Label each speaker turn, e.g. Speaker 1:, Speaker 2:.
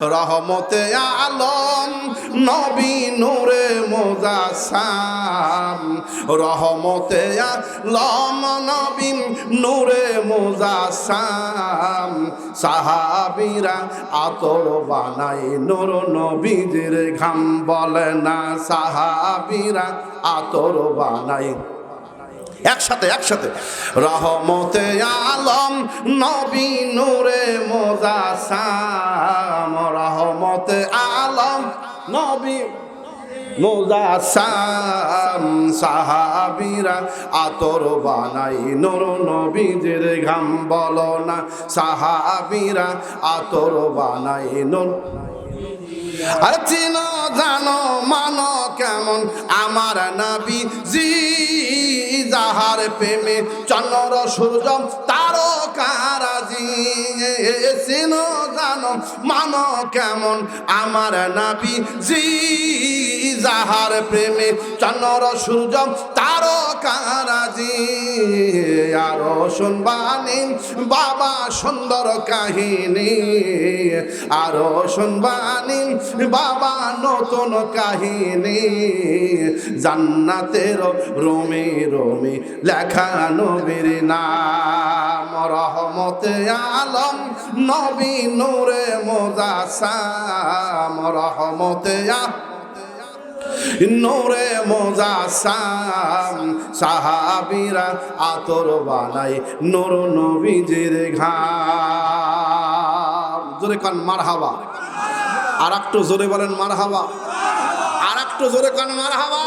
Speaker 1: রহমতে আলম নবী নূরে মুজাসসাম, রহমতে আলম নবী নূরে মুজাসসাম। সাহাবীরা আতর বানাই নূর নবীজির ঘাম, বলে না সাহাবীরা আতর বানাই। একসাথে রহমতে আলম নবী নূরে মুজাসসাম, রহমতে আলম নবী মুজাসসাম। সাহাবীরা আতর বানাই নূর নবীজির ঘাম, বলো না সাহাবীরা আতর বানাই নূর। আর চিনো জানো মানো কেমন আমার নবী জি, যাহার প্রেমে চন্দ্র সূর্য তারকারাজি। চিনো জানো মানো কেমন আমার নবী জি, যাহার প্রেমে চন্দ্র সূর্য তারকারাজি। আরো শুনবানি বাবা সুন্দর কাহিনী, আরো শুনবানি বাবা নতুন কাহিনী। জান্নাতের রোমে রোমে লেখা নবীর নাম, রহমতে আলম নবী নূরে মুজাসসাম, রহমতে নূরে মুজাসসাম। সাহাবীরা আতর বানাই নূর নবীজির ঘাম। জোরে কান মারহাবা, আর একটু জোরে বলেন মারহাবা, আর একটু জোরে কান মারহাবা।